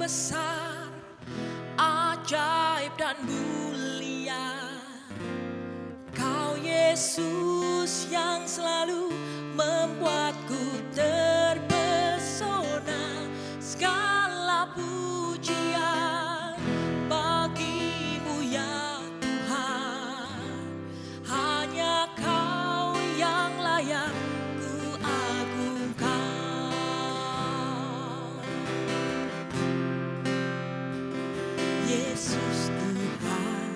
besar, ajaib dan mulia. Kau Yesus yang selalu membuatku terpesona. Segala pujian bagimu ya Tuhan. Hanya Kau yang layak ku agungkan. Yesus Tuhan,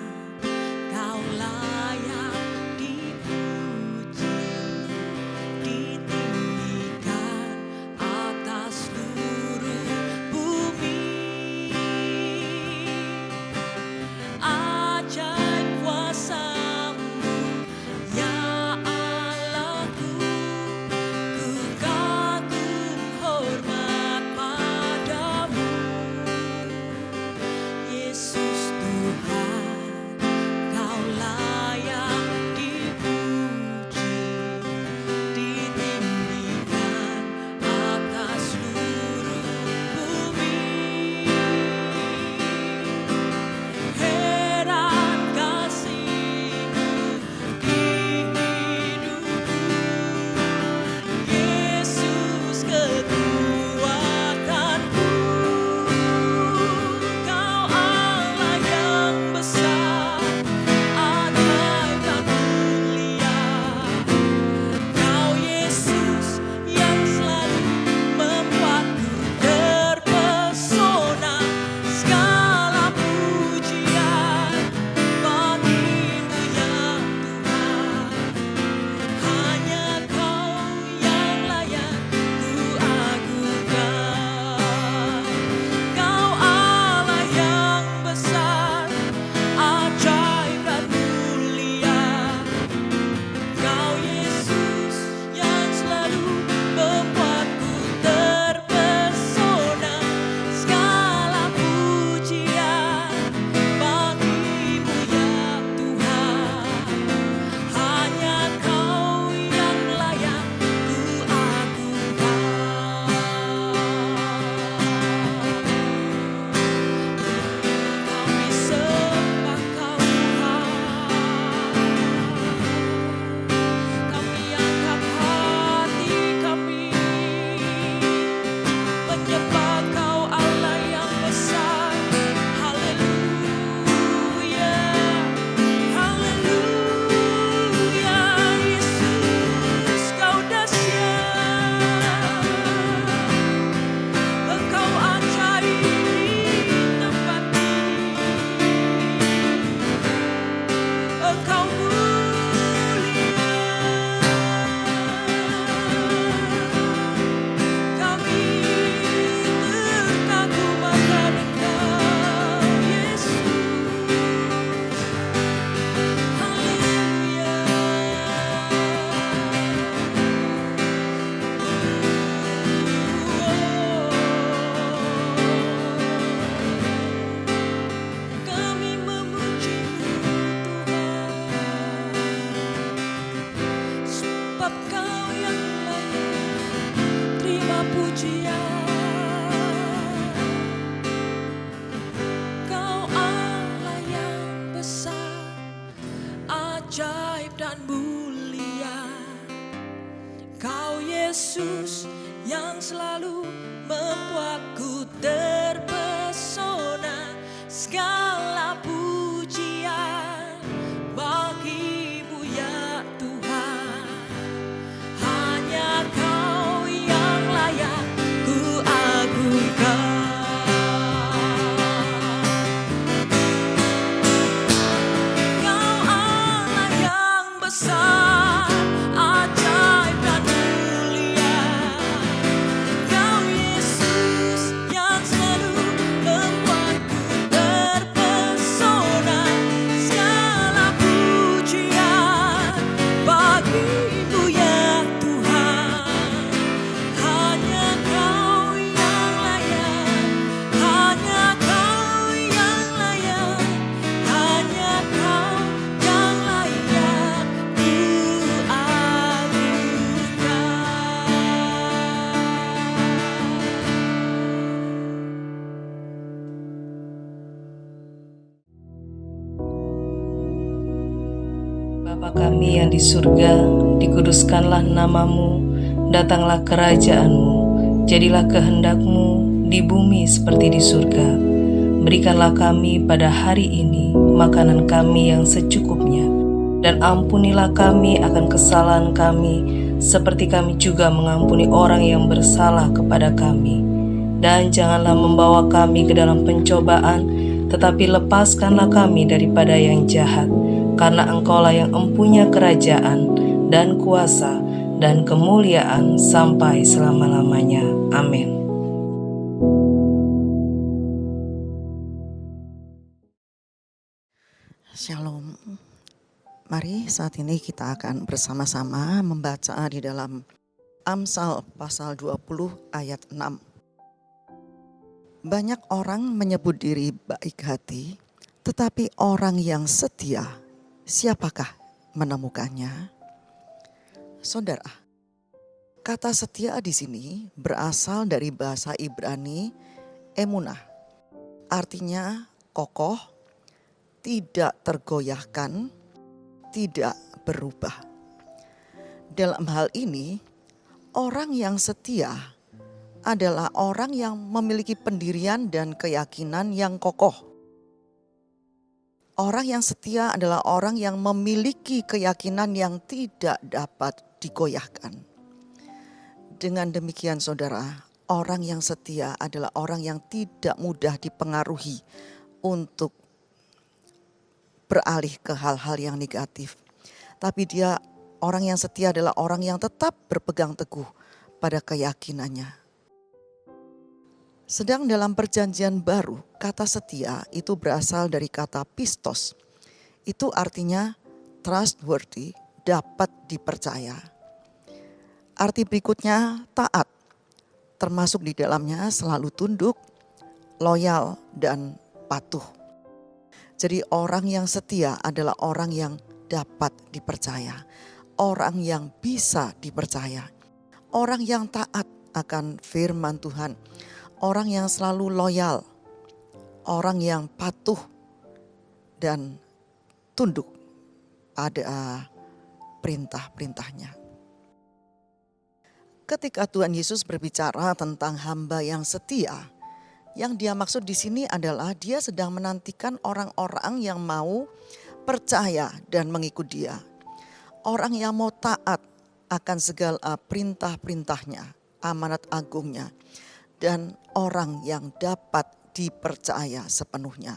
Kau layak dipuji, ditinggikan atas seluruh bumi. Ajaib kuasa-Mu ya Allahku, ku kagum hormat padamu. Yesus Tuhan, Kau layak dipuji, ditinggikan atas seluruh bumi. Heran kasih-Mu di hidupku, Yesus kekuatanku. Kau Allah yang besar, ajaib dan mulia. Kau Yesus yang selalu membuatku terpesona. Segala pujian bagimu ya Tuhan. Hanya Kau yang layak ku agungkan. Kau Allah yang besar, ajaib dan mulia. Kau Yesus yang selalu membuatku terpesona. Segala pujian bagimu ya Tuhan. Hanya Kau yang layak ku agungkan. Kami sembah Kau Tuhan. Kami angkat hati kami menyembah Kau Allah yang besar. Haleluya, haleluya. Yesus, Kau dahsyat, Engkau ajaib di tempat ini. Engkau mulia. Kami terkagum akan Engkau, Yesus. Haleluya. Kami memuji-Mu Tuhan, sebab Kau yang layak terima pujian. Kau Allah yang besar, ajaib dan mulia. Kau Yesus yang selalu membuatku terpesona. Segala pujian bagimu ya Tuhan. Hanya Kau yang layak ku agungkan. Kau Allah yang besar, ajaib dan mulia. Kau Yesus yang selalu Bapa kami yang di surga, dikuduskanlah namamu, datanglah kerajaan-Mu, jadilah kehendak-Mu di bumi seperti di surga. Berikanlah kami pada hari ini makanan kami yang secukupnya, dan ampunilah kami akan kesalahan kami, seperti kami juga mengampuni orang yang bersalah kepada kami. Dan janganlah membawa kami ke dalam pencobaan, tetapi lepaskanlah kami daripada yang jahat. Karena Engkaulah yang empunya kerajaan dan kuasa dan kemuliaan sampai selama-lamanya. Amin. Shalom. Mari saat ini kita akan bersama-sama membaca di dalam Amsal pasal 20 ayat 6. Banyak orang menyebut diri baik hati, tetapi orang yang setia, siapakah menemukannya? Saudara, kata setia di sini berasal dari bahasa Ibrani emunah. Artinya kokoh, tidak tergoyahkan, tidak berubah. Dalam hal ini, orang yang setia adalah orang yang memiliki pendirian dan keyakinan yang kokoh. Orang yang setia adalah orang yang memiliki keyakinan yang tidak dapat digoyahkan. Dengan demikian saudara, orang yang setia adalah orang yang tidak mudah dipengaruhi untuk beralih ke hal-hal yang negatif. Tapi orang yang setia adalah orang yang tetap berpegang teguh pada keyakinannya. Sedang dalam perjanjian baru, kata setia itu berasal dari kata pistos. Itu artinya trustworthy, dapat dipercaya. Arti berikutnya taat, termasuk di dalamnya selalu tunduk, loyal, dan patuh. Jadi orang yang setia adalah orang yang dapat dipercaya, orang yang bisa dipercaya, orang yang taat akan firman Tuhan, orang yang selalu loyal, orang yang patuh dan tunduk pada perintah-perintahnya. Ketika Tuhan Yesus berbicara tentang hamba yang setia, yang dia maksud di sini adalah dia sedang menantikan orang-orang yang mau percaya dan mengikut dia. Orang yang mau taat akan segala perintah-perintahnya, amanat agungnya, dan orang yang dapat dipercaya sepenuhnya.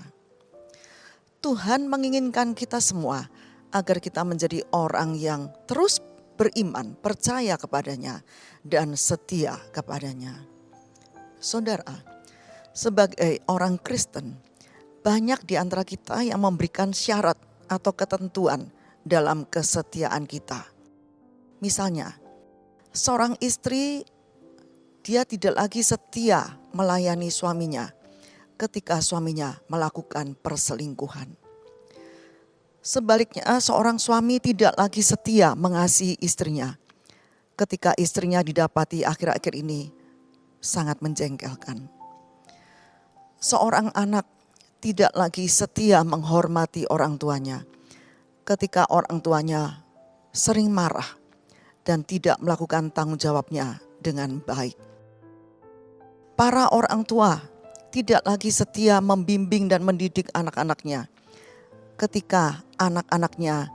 Tuhan menginginkan kita semua agar kita menjadi orang yang terus beriman, percaya kepadanya, dan setia kepadanya. Saudara, sebagai orang Kristen, banyak di antara kita yang memberikan syarat atau ketentuan dalam kesetiaan kita. Misalnya, seorang istri dia tidak lagi setia melayani suaminya ketika suaminya melakukan perselingkuhan. Sebaliknya, seorang suami tidak lagi setia mengasihi istrinya ketika istrinya didapati akhir-akhir ini sangat menjengkelkan. Seorang anak tidak lagi setia menghormati orang tuanya ketika orang tuanya sering marah dan tidak melakukan tanggung jawabnya dengan baik. Para orang tua tidak lagi setia membimbing dan mendidik anak-anaknya ketika anak-anaknya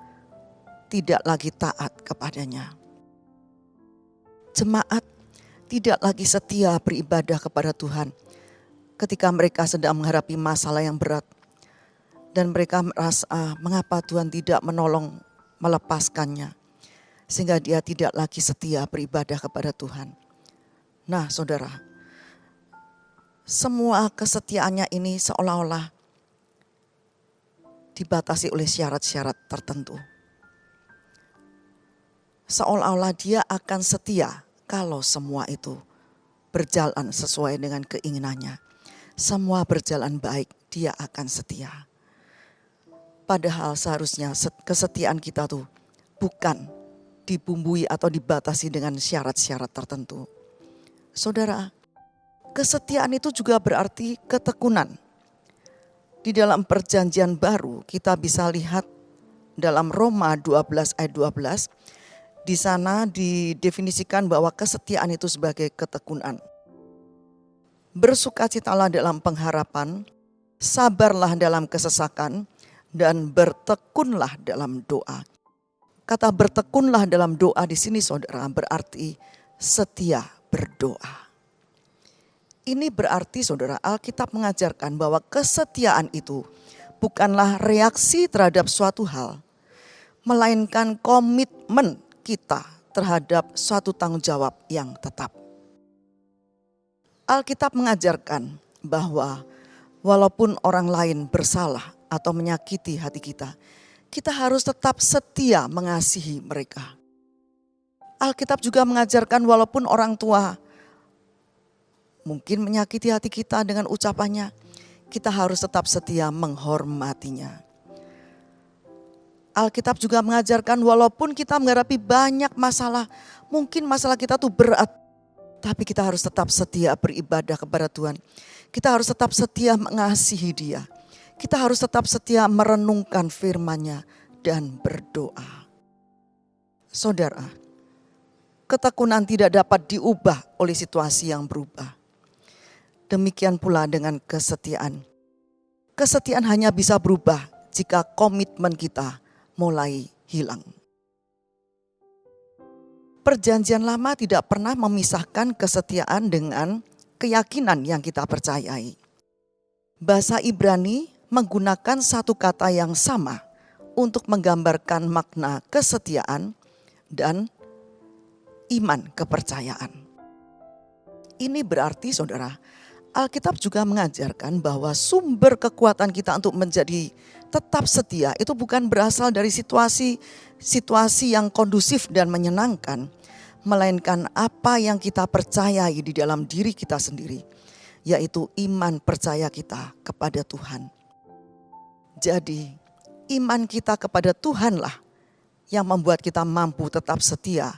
tidak lagi taat kepadanya. Jemaat tidak lagi setia beribadah kepada Tuhan ketika mereka sedang menghadapi masalah yang berat dan mereka merasa mengapa Tuhan tidak menolong melepaskannya, sehingga dia tidak lagi setia beribadah kepada Tuhan. Nah saudara, semua kesetiaannya ini seolah-olah dibatasi oleh syarat-syarat tertentu. Seolah-olah dia akan setia kalau semua itu berjalan sesuai dengan keinginannya. Semua berjalan baik, dia akan setia. Padahal seharusnya kesetiaan kita tuh bukan dibumbui atau dibatasi dengan syarat-syarat tertentu. Saudara, kesetiaan itu juga berarti ketekunan. Di dalam perjanjian baru kita bisa lihat dalam Roma 12 ayat 12, di sana didefinisikan bahwa kesetiaan itu sebagai ketekunan. Bersukacitalah dalam pengharapan, sabarlah dalam kesesakan, dan bertekunlah dalam doa. Kata bertekunlah dalam doa di sini saudara berarti setia berdoa. Ini berarti saudara Alkitab mengajarkan bahwa kesetiaan itu bukanlah reaksi terhadap suatu hal, melainkan komitmen kita terhadap suatu tanggung jawab yang tetap. Alkitab mengajarkan bahwa walaupun orang lain bersalah atau menyakiti hati kita, kita harus tetap setia mengasihi mereka. Alkitab juga mengajarkan walaupun orang tua mungkin menyakiti hati kita dengan ucapannya, kita harus tetap setia menghormatinya. Alkitab juga mengajarkan walaupun kita menghadapi banyak masalah, mungkin masalah kita tuh berat, tapi kita harus tetap setia beribadah kepada Tuhan. Kita harus tetap setia mengasihi Dia. Kita harus tetap setia merenungkan firman-Nya dan berdoa. Saudara, ketekunan tidak dapat diubah oleh situasi yang berubah. Demikian pula dengan kesetiaan. Kesetiaan hanya bisa berubah jika komitmen kita mulai hilang. Perjanjian Lama tidak pernah memisahkan kesetiaan dengan keyakinan yang kita percayai. Bahasa Ibrani menggunakan satu kata yang sama untuk menggambarkan makna kesetiaan dan iman kepercayaan. Ini berarti saudara, Alkitab juga mengajarkan bahwa sumber kekuatan kita untuk menjadi tetap setia itu bukan berasal dari situasi yang kondusif dan menyenangkan, melainkan apa yang kita percayai di dalam diri kita sendiri, yaitu iman percaya kita kepada Tuhan. Jadi, iman kita kepada Tuhanlah yang membuat kita mampu tetap setia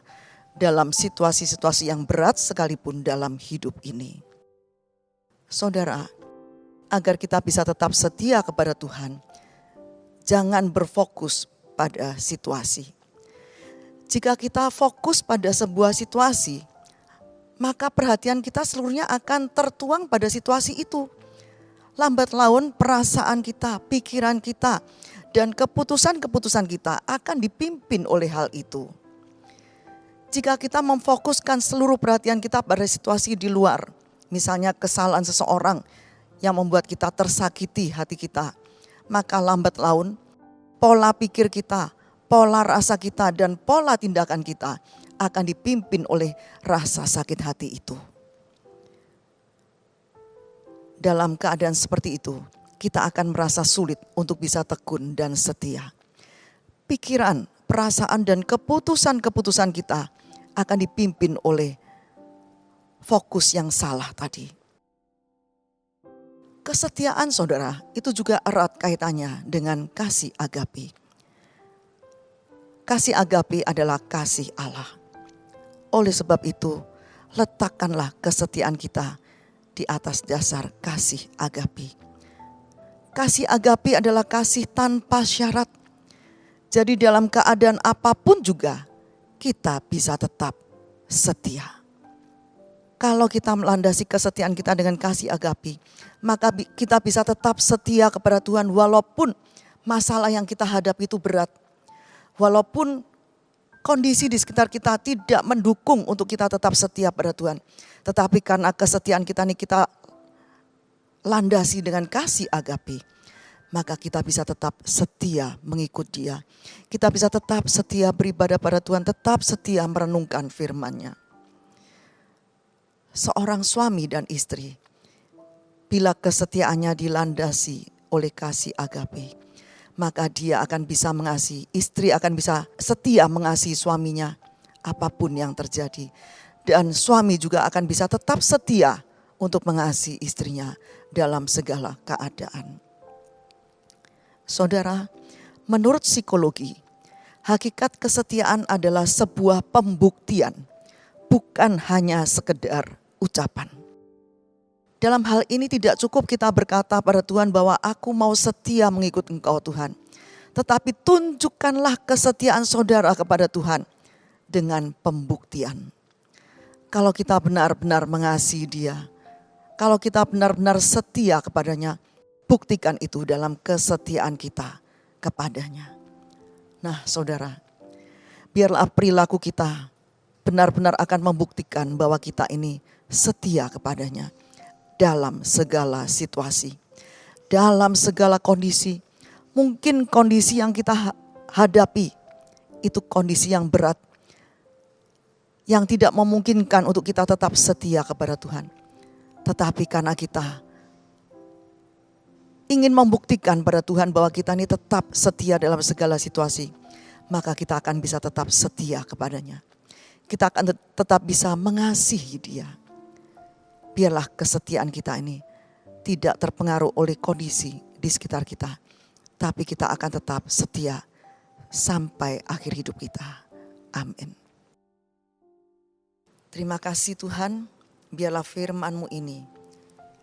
dalam situasi-situasi yang berat sekalipun dalam hidup ini. Saudara, agar kita bisa tetap setia kepada Tuhan, jangan berfokus pada situasi. Jika kita fokus pada sebuah situasi, maka perhatian kita seluruhnya akan tertuang pada situasi itu. Lambat laun perasaan kita, pikiran kita, dan keputusan-keputusan kita akan dipimpin oleh hal itu. Jika kita memfokuskan seluruh perhatian kita pada situasi di luar, misalnya kesalahan seseorang yang membuat kita tersakiti hati kita, maka lambat laun pola pikir kita, pola rasa kita, dan pola tindakan kita akan dipimpin oleh rasa sakit hati itu. Dalam keadaan seperti itu, kita akan merasa sulit untuk bisa tekun dan setia. Pikiran, perasaan, dan keputusan-keputusan kita akan dipimpin oleh fokus yang salah tadi. Kesetiaan saudara itu juga erat kaitannya dengan kasih agape. Kasih agape adalah kasih Allah. Oleh sebab itu, letakkanlah kesetiaan kita di atas dasar kasih agape. Kasih agape adalah kasih tanpa syarat. Jadi dalam keadaan apapun juga kita bisa tetap setia. Kalau kita melandasi kesetiaan kita dengan kasih agape, maka kita bisa tetap setia kepada Tuhan walaupun masalah yang kita hadapi itu berat. Walaupun kondisi di sekitar kita tidak mendukung untuk kita tetap setia pada Tuhan. Tetapi karena kesetiaan kita ini kita landasi dengan kasih agape, maka kita bisa tetap setia mengikut Dia. Kita bisa tetap setia beribadah pada Tuhan, tetap setia merenungkan firman-Nya. Seorang suami dan istri, bila kesetiaannya dilandasi oleh kasih agape, maka dia akan bisa mengasihi, istri akan bisa setia mengasihi suaminya apapun yang terjadi. Dan suami juga akan bisa tetap setia untuk mengasihi istrinya dalam segala keadaan. Saudara, menurut psikologi, hakikat kesetiaan adalah sebuah pembuktian, bukan hanya sekedar ucapan. Dalam hal ini tidak cukup kita berkata pada Tuhan bahwa aku mau setia mengikut Engkau Tuhan. Tetapi tunjukkanlah kesetiaan saudara kepada Tuhan dengan pembuktian. Kalau kita benar-benar mengasihi Dia, kalau kita benar-benar setia kepadanya, buktikan itu dalam kesetiaan kita kepadanya. Nah saudara, biarlah perilaku kita benar-benar akan membuktikan bahwa kita ini setia kepadanya dalam segala situasi, dalam segala kondisi. Mungkin kondisi yang kita hadapi itu kondisi yang berat, yang tidak memungkinkan untuk kita tetap setia kepada Tuhan. Tetapi karena kita ingin membuktikan pada Tuhan bahwa kita ini tetap setia dalam segala situasi, maka kita akan bisa tetap setia kepadanya. Kita akan tetap bisa mengasihi Dia. Biarlah kesetiaan kita ini tidak terpengaruh oleh kondisi di sekitar kita, tapi kita akan tetap setia sampai akhir hidup kita. Amin. Terima kasih Tuhan, biarlah firman-Mu ini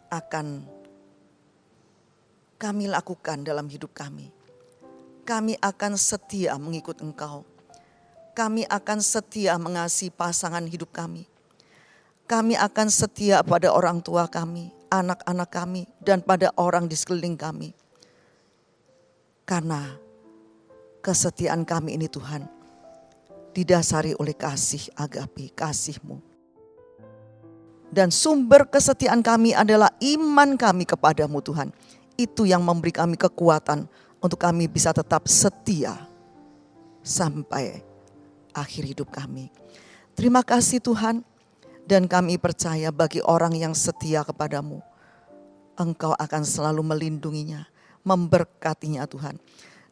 akan kami lakukan dalam hidup kami. Kami akan setia mengikut Engkau. Kami akan setia mengasihi pasangan hidup kami. Kami akan setia pada orang tua kami, anak-anak kami, dan pada orang di sekeliling kami. Karena kesetiaan kami ini Tuhan, didasari oleh kasih agape, kasih-Mu. Dan sumber kesetiaan kami adalah iman kami kepadamu Tuhan. Itu yang memberi kami kekuatan untuk kami bisa tetap setia sampai akhir hidup kami. Terima kasih Tuhan, dan kami percaya bagi orang yang setia kepadamu, Engkau akan selalu melindunginya, memberkatinya Tuhan.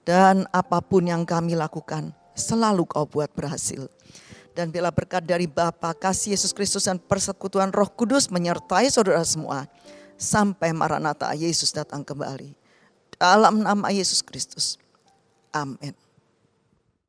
Dan apapun yang kami lakukan, selalu Kau buat berhasil. Dan bila berkat dari Bapa, kasih Yesus Kristus dan persekutuan Roh Kudus menyertai saudara semua, sampai Maranatha Yesus datang kembali. Dalam nama Yesus Kristus. Amin.